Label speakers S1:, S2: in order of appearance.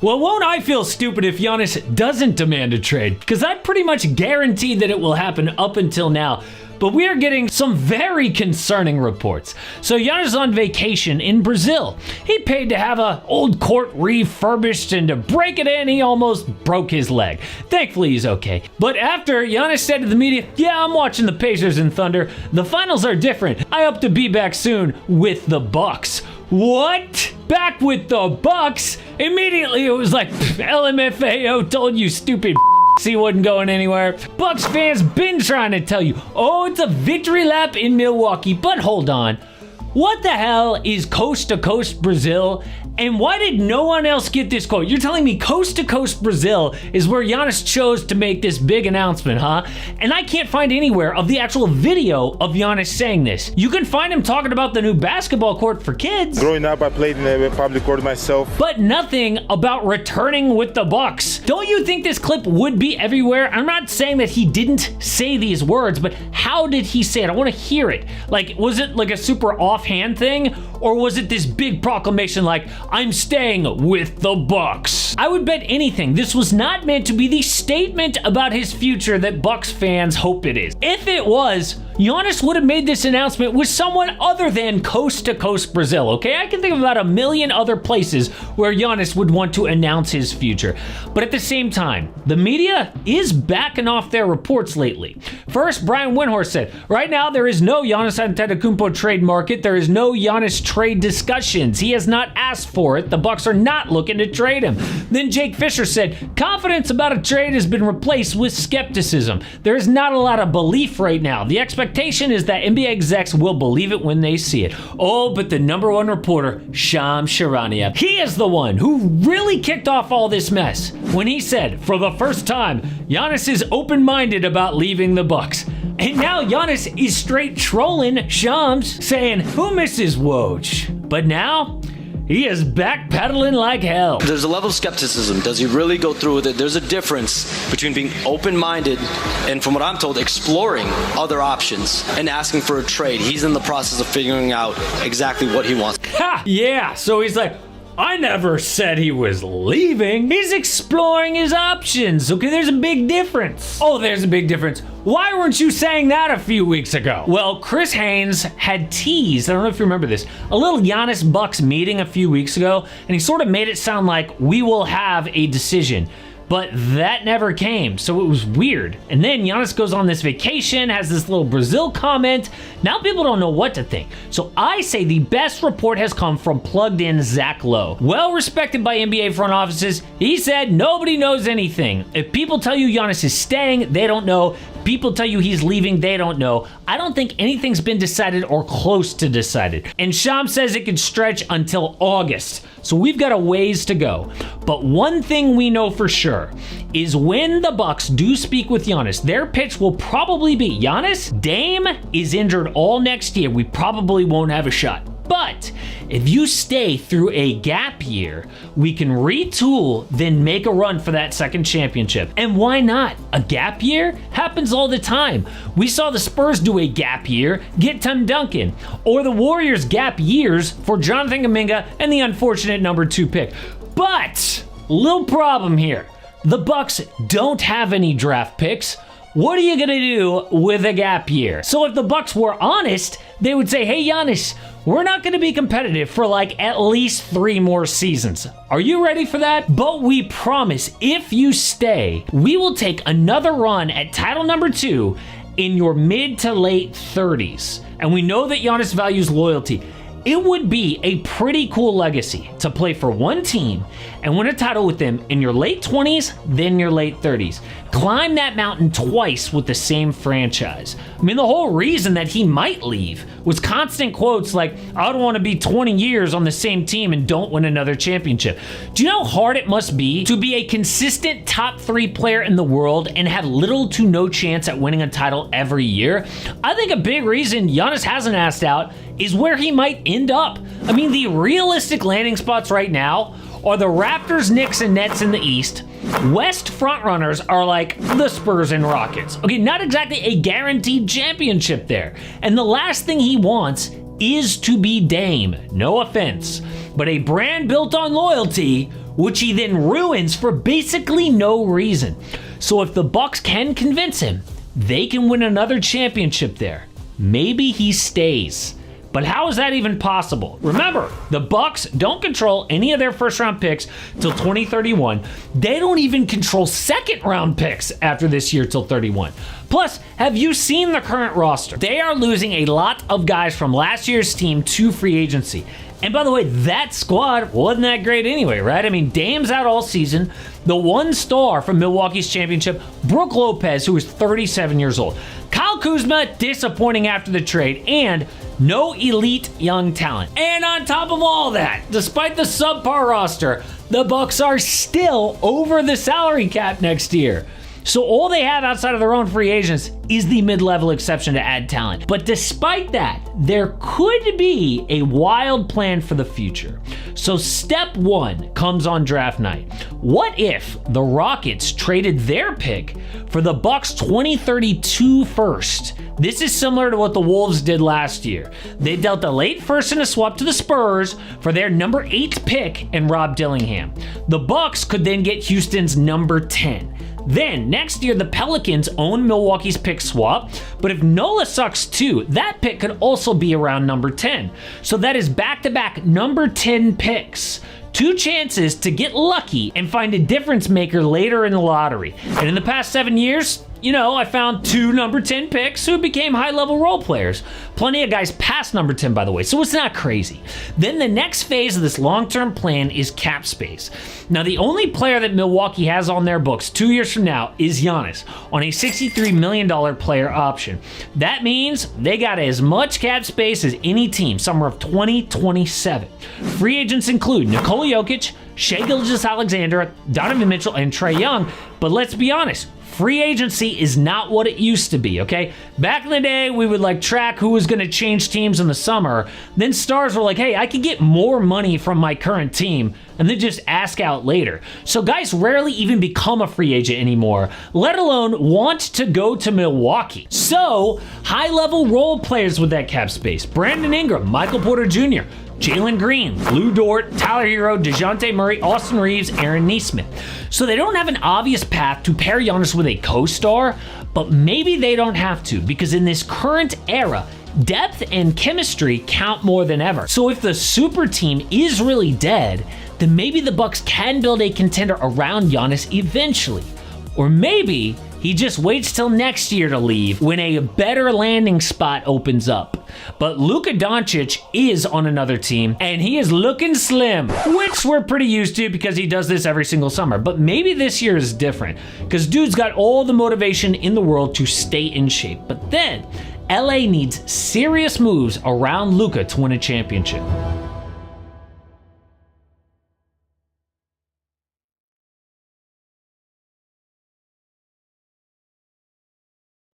S1: Well, won't I feel stupid if Giannis doesn't demand a trade? Because I pretty much guaranteed that it will happen up until now. But we are getting some very concerning reports. So Giannis is on vacation in Brazil. He paid to have an old court refurbished, and to break it in, he almost broke his leg. Thankfully, he's okay. But after, Giannis said to the media, yeah, I'm watching the Pacers and Thunder. The finals are different. I hope to be back soon with the Bucks. What? Back with the Bucks? Immediately it was like, LMFAO told you, stupid. He wasn't going anywhere. Bucks fans been trying to tell you, oh, it's a victory lap in Milwaukee. But hold on. What the hell is Coast to Coast Brazil? And why did no one else get this quote? You're telling me Coast to Coast Brazil is where Giannis chose to make this big announcement, huh? And I can't find anywhere of the actual video of Giannis saying this. You can find him talking about the new basketball court for kids.
S2: Growing up, I played in a public court myself.
S1: But nothing about returning with the Bucks. Don't you think this clip would be everywhere? I'm not saying that he didn't say these words, but how did he say it? I want to hear it. Like, was it like a super offhand thing? Or was it this big proclamation like, I'm staying with the Bucks? I would bet anything this was not meant to be the statement about his future that Bucks fans hope it is. If it was, Giannis would have made this announcement with someone other than Coast to Coast Brazil, okay? I can think of about a million other places where Giannis would want to announce his future. But at the same time, the media is backing off their reports lately. First, Brian Windhorst said, right now there is no Giannis Antetokounmpo trade market. There is no Giannis trade discussions. He has not asked for it. The Bucks are not looking to trade him. Then Jake Fisher said, confidence about a trade has been replaced with skepticism. There is not a lot of belief right now. The expectation is that NBA execs will believe it when they see it. Oh, but the number one reporter, Shams Charania, he is the one who really kicked off all this mess when he said, for the first time, Giannis is open-minded about leaving the Bucks. And now Giannis is straight trolling Shams, saying, who misses Woj? But now, he is backpedaling like hell.
S3: There's a level of skepticism. Does he really go through with it? There's a difference between being open-minded and, from what I'm told, exploring other options and asking for a trade. He's in the process of figuring out exactly what he wants.
S1: Ha! Yeah, so he's like, I never said he was leaving. He's exploring his options. Okay, there's a big difference. Oh, there's a big difference. Why weren't you saying that a few weeks ago? Well, Chris Haynes had teased, I don't know if you remember this, a little Giannis Bucks meeting a few weeks ago, and he sort of made it sound like we will have a decision. But that never came, so it was weird. And then Giannis goes on this vacation, has this little Brazil comment. Now people don't know what to think. So I say the best report has come from plugged-in Zach Lowe. Well respected by NBA front offices, he said nobody knows anything. If people tell you Giannis is staying, they don't know. People tell you he's leaving, they don't know. I don't think anything's been decided or close to decided. And Shams says it could stretch until August. So we've got a ways to go. But one thing we know for sure is when the Bucks do speak with Giannis, their pitch will probably be, Giannis, Dame is injured all next year. We probably won't have a shot. But if you stay through a gap year, we can retool, then make a run for that second championship. And why not? A gap year happens all the time. We saw the Spurs do a gap year, get Tim Duncan, or the Warriors gap years for Jonathan Kuminga and the unfortunate number 2 pick. But, little problem here. The Bucks don't have any draft picks. What are you gonna do with a gap year? So if the Bucks were honest, they would say, hey Giannis, we're not going to be competitive for like at least 3 more seasons. Are you ready for that? But we promise if you stay, we will take another run at title number 2 in your mid to late 30s. And we know that Giannis values loyalty. It would be a pretty cool legacy to play for one team and win a title with them in your late 20s, then your late 30s. Climb that mountain twice with the same franchise. I mean, the whole reason that he might leave was constant quotes like, I don't want to be 20 years on the same team and don't win another championship. Do you know how hard it must be to be a consistent top 3 player in the world and have little to no chance at winning a title every year? I think a big reason Giannis hasn't asked out is where he might end up. I mean, the realistic landing spots right now are the Raptors, Knicks, and Nets in the East. West frontrunners are like the Spurs and Rockets. Okay, not exactly a guaranteed championship there. And the last thing he wants is to be Dame. No offense. But a brand built on loyalty which he then ruins for basically no reason. So if the Bucks can convince him, they can win another championship there. Maybe he stays. But how is that even possible? Remember, the Bucks don't control any of their first-round picks till 2031. They don't even control second-round picks after this year till 31. Plus, have you seen the current roster? They are losing a lot of guys from last year's team to free agency. And by the way, that squad wasn't that great anyway, right? I mean, Dame's out all season. The one star from Milwaukee's championship, Brook Lopez, who is 37 years old. Kyle Kuzma, disappointing after the trade, and no elite young talent. And on top of all that, despite the subpar roster, the Bucks are still over the salary cap next year. So all they have outside of their own free agents is the mid-level exception to add talent. But despite that, there could be a wild plan for the future. So step one comes on draft night. What if the Rockets traded their pick for the Bucks' 2032 first? This is similar to what the Wolves did last year. They dealt a late first in a swap to the Spurs for their number 8 pick and Rob Dillingham. The Bucks could then get Houston's number 10. Then, next year, the Pelicans own Milwaukee's pick swap, but if Nola sucks too, that pick could also be around number 10. So that is back-to-back number 10 picks. 2 chances to get lucky and find a difference maker later in the lottery. And in the past 7 years, I found 2 number 10 picks who became high-level role players. Plenty of guys past number 10, by the way, so it's not crazy. Then the next phase of this long-term plan is cap space. Now, the only player that Milwaukee has on their books 2 years from now is Giannis on a $63 million player option. That means they got as much cap space as any team, summer of 2027. Free agents include Nikola Jokic, Shai Gilgeous-Alexander, Donovan Mitchell, and Trae Young, but let's be honest, free agency is not what it used to be, okay? Back in the day, we would track who was going to change teams in the summer. Then stars were like, hey, I could get more money from my current team and then just ask out later. So guys rarely even become a free agent anymore, let alone want to go to Milwaukee. So high-level role players with that cap space: Brandon Ingram, Michael Porter Jr., Jalen Green, Lou Dort, Tyler Hero, DeJounte Murray, Austin Reeves, Aaron Nesmith. So they don't have an obvious path to pair Giannis with a co-star, but maybe they don't have to, because in this current era, depth and chemistry count more than ever. So if the super team is really dead, then maybe the Bucks can build a contender around Giannis eventually. Or maybe he just waits till next year to leave when a better landing spot opens up. But Luka Doncic is on another team, and he is looking slim, which we're pretty used to because he does this every single summer. But maybe this year is different, because dude's got all the motivation in the world to stay in shape. But then, LA needs serious moves around Luka to win a championship.